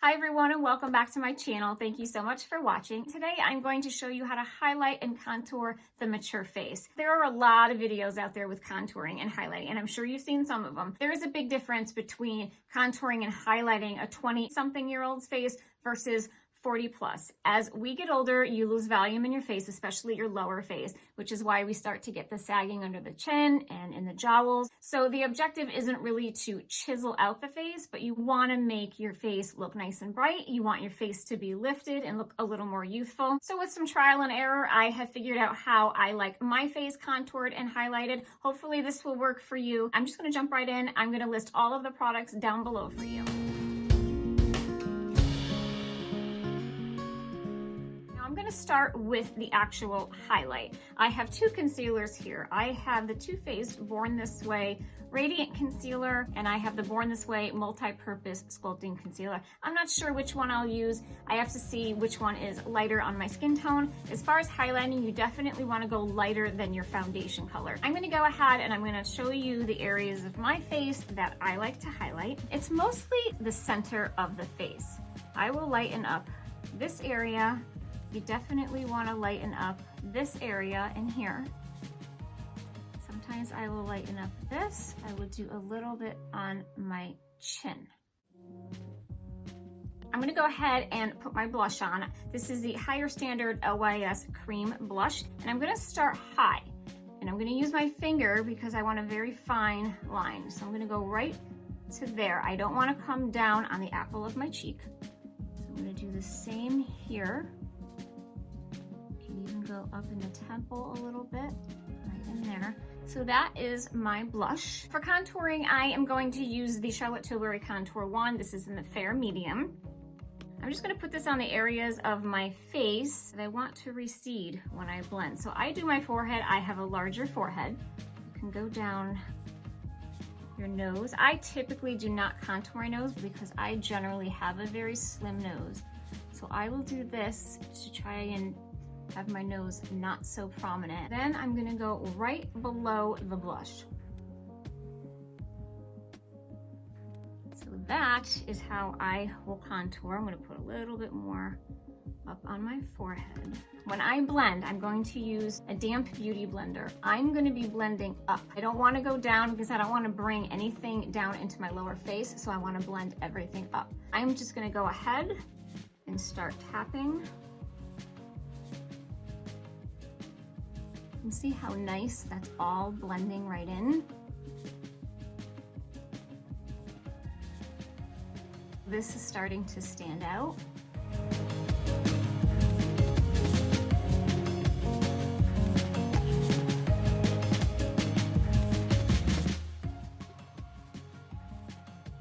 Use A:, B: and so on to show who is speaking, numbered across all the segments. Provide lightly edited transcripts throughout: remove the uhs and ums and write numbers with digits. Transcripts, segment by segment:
A: Hi everyone and welcome back to my channel. Thank you so much for watching. Today I'm going to show you how to highlight and contour the mature face. There are a lot of videos out there with contouring and highlighting, and I'm sure you've seen some of them. There is a big difference between contouring and highlighting a 20-something-year-old's face versus 40 plus. As we get older, you lose volume in your face, especially your lower face, which is why we start to get the sagging under the chin and in the jowls. So the objective isn't really to chisel out the face, but you want to make your face look nice and bright. You want your face to be lifted and look a little more youthful. So with some trial and error, I have figured out how I like my face contoured and highlighted. Hopefully this will work for you. I'm just going to jump right in. I'm going to list all of the products down below for you. I'm going to start with the actual highlight. I have two concealers here. I have the Too Faced Born This Way Radiant Concealer, and I have the Born This Way Multi-Purpose Sculpting Concealer. I'm not sure which one I'll use. I have to see which one is lighter on my skin tone. As far as highlighting, you definitely want to go lighter than your foundation color. I'm going to go ahead and I'm going to show you the areas of my face that I like to highlight. It's mostly the center of the face. I will lighten up this area. You definitely want to lighten up this area in here. Sometimes I will lighten up this. I will do a little bit on my chin. I'm going to go ahead and put my blush on. This is the Higher Standard LYS Cream Blush, and I'm going to start high. And I'm going to use my finger because I want a very fine line. So I'm going to go right to there. I don't want to come down on the apple of my cheek. So I'm going to do the same here. Even go up in the temple a little bit, right in there. So that is my blush. For contouring, I am going to use the Charlotte Tilbury Contour Wand. This is in the fair medium. I'm just going to put this on the areas of my face that I want to recede when I blend. So I do my forehead. I have a larger forehead. You can go down your nose. I typically do not contour my nose because I generally have a very slim nose. So I will do this to try and have my nose not so prominent. Then I'm gonna go right below the blush. So that is how I will contour. I'm gonna put a little bit more up on my forehead. When I blend, I'm going to use a damp beauty blender. I'm gonna be blending up. I don't wanna go down because I don't wanna bring anything down into my lower face, so I wanna blend everything up. I'm just gonna go ahead and start tapping. And see how nice that's all blending right in. This is starting to stand out.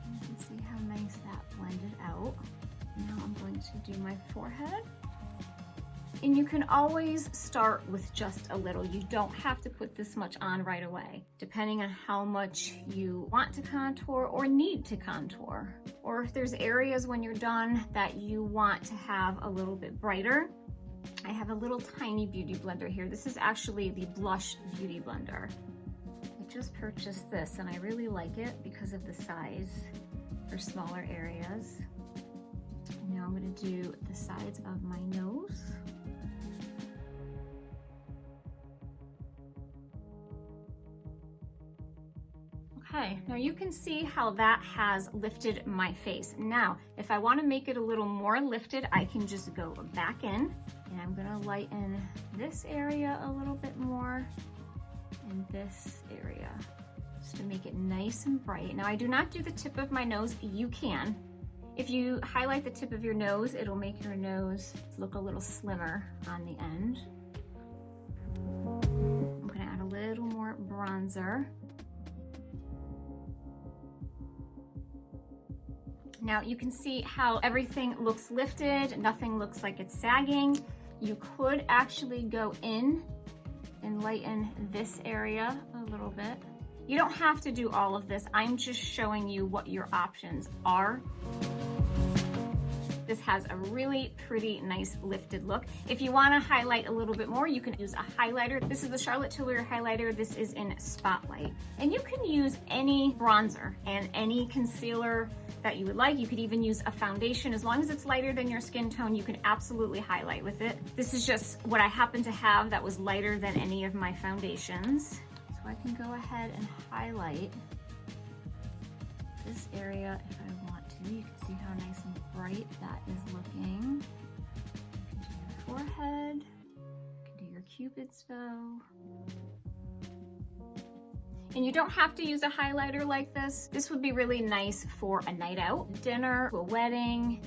A: You can see how nice that blended out. Now I'm going to do my forehead. And you can always start with just a little. You don't have to put this much on right away, depending on how much you want to contour or need to contour. Or if there's areas when you're done that you want to have a little bit brighter. I have a little tiny beauty blender here. This is actually the Blush Beauty Blender. I just purchased this and I really like it because of the size for smaller areas. And now I'm going to do the sides of my nose. Okay, now you can see how that has lifted my face. Now, if I want to make it a little more lifted, I can just go back in and I'm gonna lighten this area a little bit more and this area, just to make it nice and bright. Now, I do not do the tip of my nose. You can. If you highlight the tip of your nose, it'll make your nose look a little slimmer on the end. I'm gonna add a little more bronzer. Now you can see how everything looks lifted, nothing looks like it's sagging. You could actually go in and lighten this area a little bit. You don't have to do all of this. I'm just showing you what your options are. This has a really pretty nice lifted look. If you want to highlight a little bit more, you can use a highlighter. This is the Charlotte Tilbury highlighter. This is in Spotlight. And you can use any bronzer and any concealer that you would like. You could even use a foundation. As long as it's lighter than your skin tone, you can absolutely highlight with it. This is just what I happen to have that was lighter than any of my foundations. So I can go ahead and highlight this area if I want to. You can see how nice and bright that is looking. You can do your forehead, you can do your Cupid's bow. And you don't have to use a highlighter like this. This would be really nice for a night out, dinner, a wedding.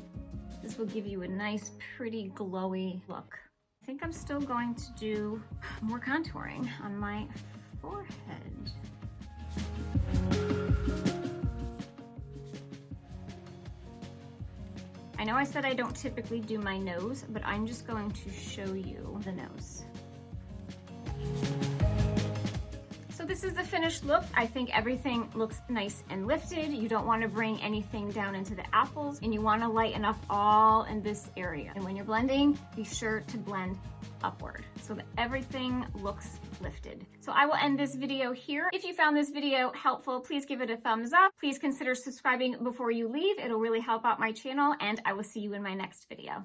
A: This will give you a nice, pretty, glowy look. I think I'm still going to do more contouring on my forehead. I know I said I don't typically do my nose, but I'm just going to show you the nose. So this is the finished look. I think everything looks nice and lifted. You don't want to bring anything down into the apples, and you want to lighten up all in this area. And when you're blending, be sure to blend upward so that everything looks lifted. So I will end this video here. If you found this video helpful, please give it a thumbs up. Please consider subscribing before you leave. It'll really help out my channel, and I will see you in my next video.